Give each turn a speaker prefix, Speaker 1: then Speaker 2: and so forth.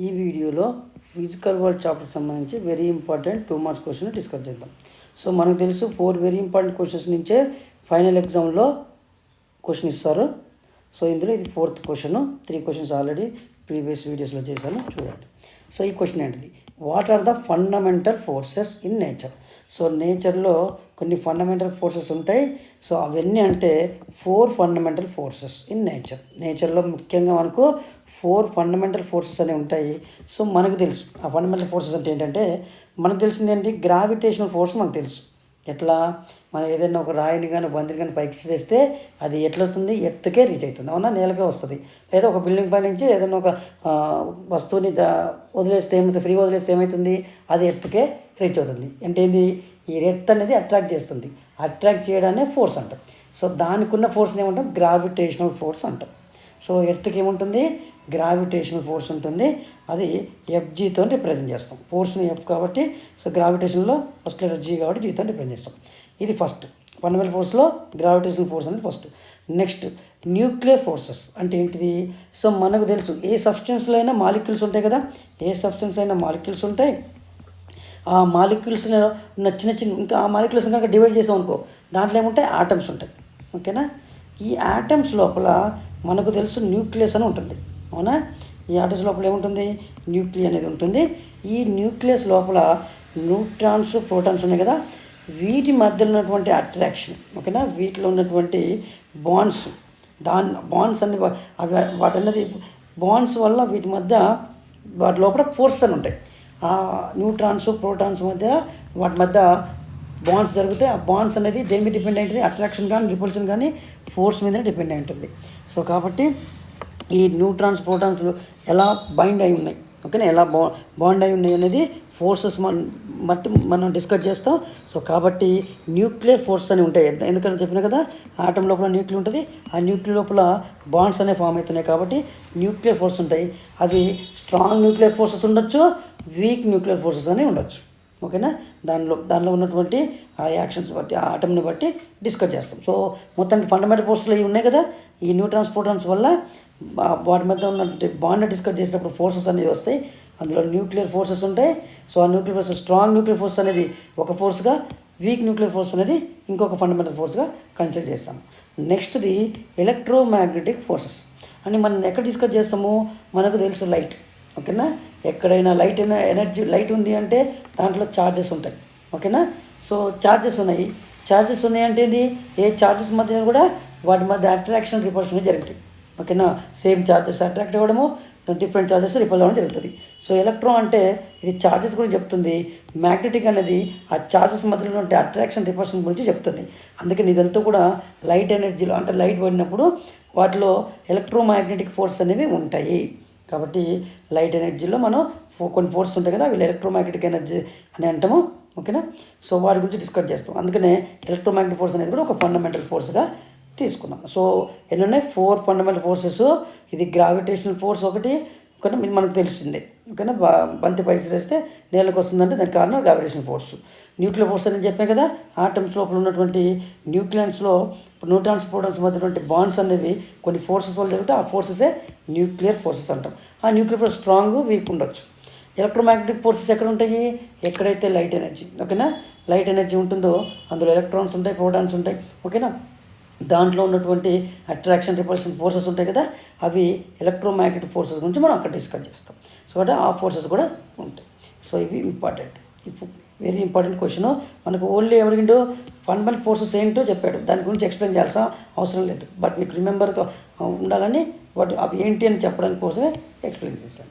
Speaker 1: ఈ వీడియోలో physical world chapter సంబంధించి very important 2 marks question discuss చేద్దాం. సో మనకు తెలుసు 4 వెరీ ఇంపార్టెంట్ క్వశ్చన్స్ నుంచే ఫైనల్ ఎగ్జామ్లో క్వశ్చన్ ఇస్తారు. సో ఇందులో ఇది 4th question. 3 questions already previous వీడియోస్లో చేశాను, చూడండి. సో ఈ క్వశ్చన్ ఏంటిది? What are the fundamental forces in nature? So నేచర్లో కొన్ని ఫండమెంటల్ ఫోర్సెస్ ఉంటాయి. సో అవన్నీ అంటే 4 ఫండమెంటల్ ఫోర్సెస్ ఇన్ నేచర్లో ముఖ్యంగా మనకు 4 ఫండమెంటల్ ఫోర్సెస్ అనేవి ఉంటాయి. సో మనకు తెలుసు ఆ ఫండమెంటల్ ఫోర్సెస్ అంటే ఏంటంటే, మనకు తెలిసింది ఏంటి? గ్రావిటేషనల్ ఫోర్స్ మనకు తెలుసు. ఎట్లా? మనం ఏదైనా ఒక రాయిని కానీ బంతిని కానీ పైకి చేస్తే అది ఎట్లవుతుంది? ఎర్త్కే రీచ్ అవుతుంది, అవునా? నేలకే వస్తుంది. లేదా ఒక బిల్డింగ్ పై నుంచి ఏదైనా ఒక వస్తువుని వదిలేస్తే ఏమవుతుంది? ఫ్రీ వదిలేస్తే ఏమవుతుంది? అది ఎర్త్కే రీచ్ అవుతుంది. అంటే ఏంది? ఈ ఎర్త్ అనేది అట్రాక్ట్ చేస్తుంది. అట్రాక్ట్ చేయడాన్ని ఫోర్స్ అంటాం. సో దానికి ఉన్న ఫోర్స్ని ఏమంటాం? గ్రావిటేషనల్ ఫోర్స్ అంటాం. సో ఎర్త్కి ఏముంటుంది? గ్రావిటేషనల్ ఫోర్స్ ఉంటుంది. అది ఎఫ్జీతో రిప్రజెంట్ చేస్తాం. ఫోర్స్ని ఎఫ్ కాబట్టి, సో గ్రావిటేషన్లో ఫస్ట్ లెటర్ జీ కాబట్టి జీతో రిప్రజెంట్ చేస్తాం. ఇది ఫస్ట్ ఫండమెంటల్ ఫోర్స్లో గ్రావిటేషనల్ ఫోర్స్ అనేది ఫస్ట్. నెక్స్ట్ న్యూక్లియర్ ఫోర్సెస్ అంటే ఏంటిది? సో మనకు తెలుసు ఏ సబ్స్టెన్స్లో అయినా మాలిక్యూల్స్ ఉంటాయి కదా, ఏ సబ్స్టెన్స్ అయినా మాలిక్యూల్స్ ఉంటాయి. ఆ మాలిక్యూల్స్లో ఉన్న చిన్న చిన్న ఇంకా ఆ మాలిక్యూల్స్ కనుక డివైడ్ చేసాం అనుకో, దాంట్లో ఏముంటాయి? ఆటమ్స్ ఉంటాయి, ఓకేనా? ఈ ఆటమ్స్ లోపల మనకు తెలుసు న్యూక్లియస్ అని ఉంటుంది, అవునా? ఈ ఆటమ్స్ లోపల ఏముంటుంది? న్యూక్లియస్ అనేది ఉంటుంది. ఈ న్యూక్లియస్ లోపల న్యూట్రాన్స్, ప్రోటాన్స్ ఉన్నాయి కదా, వీటి మధ్యలో ఉన్నటువంటి అట్రాక్షన్, ఓకేనా? వీటిలో ఉన్నటువంటి బాండ్స్, బాండ్స్ అన్ని వాటి అనేది బాండ్స్ వల్ల వీటి మధ్య వాటి లోపల ఫోర్స్ అని ఉంటాయి. ఆ న్యూట్రాన్స్, ప్రోటాన్స్ మధ్య వాటి మధ్య బాండ్స్ జరిగితే ఆ బాండ్స్ అనేది దేని మీద డిపెండ్ అయి ఉంటుంది? అట్రాక్షన్ కానీ రిపల్షన్ కానీ ఫోర్స్ మీదనే డిపెండ్ అయి ఉంటుంది. సో కాబట్టి ఈ న్యూట్రాన్స్, ప్రోటాన్స్ ఎలా బైండ్ అయి ఉన్నాయి, ఓకేనా? ఎలా బాండ్ అయి ఉన్నాయి అనేది ఫోర్సెస్ బట్టి మనం డిస్కస్ చేస్తాం. సో కాబట్టి న్యూక్లియర్ ఫోర్స్ అని ఉంటాయి. ఎందుకంటే చెప్పినా కదా, ఆటం లోపల న్యూక్లియర్ ఉంటుంది. ఆ న్యూక్లియర్ లోపల బాండ్స్ అనేవి ఫామ్ అవుతున్నాయి కాబట్టి న్యూక్లియర్ ఫోర్స్ ఉంటాయి. అవి స్ట్రాంగ్ న్యూక్లియర్ ఫోర్సెస్ ఉండొచ్చు, వీక్ న్యూక్లియర్ ఫోర్సెస్ అనేవి ఉండొచ్చు, ఓకేనా? దానిలో ఉన్నటువంటి ఆ రియాక్షన్స్ బట్టి, ఆ ఆటంని బట్టి డిస్కస్ చేస్తాం. సో మొత్తానికి ఫండమెంటల్ ఫోర్స్లు ఇవి ఉన్నాయి కదా, ఈ న్యూట్రాన్స్, ప్రోటాన్స్ వల్ల వాటి మధ్య ఉన్న బాండ్ డిస్కస్ చేసినప్పుడు ఫోర్సెస్ అనేది వస్తాయి. అందులో న్యూక్లియర్ ఫోర్సెస్ ఉంటాయి. సో ఆ nuclear forces, strong nuclear force అనేది ఒక ఫోర్స్గా, వీక్ న్యూక్లియర్ ఫోర్స్ అనేది ఇంకొక ఫండమెంటల్ ఫోర్స్గా కన్సిడర్ చేస్తాం. నెక్స్ట్ది ఎలక్ట్రోమాగ్నెటిక్ ఫోర్సెస్ అని మనం ఎక్కడ డిస్కస్ చేస్తాము? మనకు తెలుసు లైట్, ఓకేనా? ఎక్కడైనా లైట్ అయినా ఎనర్జీ, లైట్ ఉంది అంటే దాంట్లో ఛార్జెస్ ఉంటాయి, ఓకేనా? సో ఛార్జెస్ ఉన్నాయి అంటే ఏంది? ఏ ఛార్జెస్ మధ్య కూడా వాటి మధ్య అట్రాక్షన్, రిపల్షన్ జరుగుతాయి, ఓకేనా? సేమ్ ఛార్జెస్ అట్రాక్ట్ అవ్వడము, డిఫరెంట్ ఛార్జెస్ రిపల్ అవ్వడం జరుగుతుంది. సో ఎలక్ట్రాన్ అంటే ఇది ఛార్జెస్ గురించి చెప్తుంది. మ్యాగ్నెటిక్ అనేది ఆ ఛార్జెస్ మధ్యలో ఉంటే అట్రాక్షన్, రిపల్షన్ గురించి చెప్తుంది. అందుకని ఇదంతా కూడా లైట్ ఎనర్జీలో, అంటే లైట్ పడినప్పుడు వాటిలో ఎలక్ట్రోమాగ్నెటిక్ ఫోర్స్ అనేవి ఉంటాయి. కాబట్టి లైట్ ఎనర్జీలో మనం కొన్ని ఫోర్స్ ఉంటాయి కదా, వీళ్ళు ఎలక్ట్రోమాగ్నెటిక్ ఎనర్జీ అని అంటాము, ఓకేనా? సో వాటి గురించి డిస్కస్ చేస్తాం. అందుకనే ఎలక్ట్రోమాగ్నెటిక్ ఫోర్స్ అనేది కూడా ఒక ఫండమెంటల్ ఫోర్స్గా తీసుకున్నాం. సో ఎన్ని ఉన్నాయి? 4 ఫండమెంటల్ ఫోర్సెస్. ఇది గ్రావిటేషనల్ ఫోర్స్ ఒకటి, ఓకేనా? ఇది మనకు తెలిసిందే, ఓకేనా? బంతి పైకి చేస్తే నేలకు వస్తుందంటే దానికి కారణం గ్రావిటేషనల్ ఫోర్స్. న్యూక్లియర్ ఫోర్స్ అని చెప్పాను కదా, ఆటమ్స్ లోపల ఉన్నటువంటి న్యూక్లియన్స్లో న్యూట్రాన్స్, ప్రోటాన్స్ మధ్య ఉన్నటువంటి బాండ్స్ అనేవి కొన్ని ఫోర్సెస్ వల్ల జరుగుతాయి. ఆ ఫోర్సెసే న్యూక్లియర్ ఫోర్సెస్ అంటాం. ఆ న్యూక్లియర్ ఫోర్స్ స్ట్రాంగ్, వీక్ ఉండొచ్చు. ఎలక్ట్రోమాగ్నెటిక్ ఫోర్సెస్ ఎక్కడ ఉంటాయి? ఎక్కడైతే లైట్ ఎనర్జీ, ఓకేనా, లైట్ ఎనర్జీ ఉంటుందో అందులో ఎలక్ట్రాన్స్ ఉంటాయి, ప్రోటాన్స్ ఉంటాయి, ఓకేనా? దాంట్లో ఉన్నటువంటి అట్రాక్షన్, రిపల్షన్ ఫోర్సెస్ ఉంటాయి కదా, అవి ఎలక్ట్రోమాగ్నెటిక్ ఫోర్సెస్ గురించి మనం అక్కడ డిస్కస్ చేస్తాం. సో అంటే ఆ ఫోర్సెస్ కూడా ఉంటాయి. సో ఇవి ఇంపార్టెంట్, వెరీ ఇంపార్టెంట్ క్వశ్చన్. మనకు ఓన్లీ ఎవరికింటో ఫండమెంటల్ ఫోర్సెస్ ఏంటో చెప్పాడు, దాని గురించి ఎక్స్ప్లెయిన్ చేయాల్సిన అవసరం లేదు. బట్ మీకు రిమెంబర్ ఉండాలని వాటి అవి ఏంటి అని చెప్పడానికి కోసమే ఎక్స్ప్లెయిన్ చేశాను.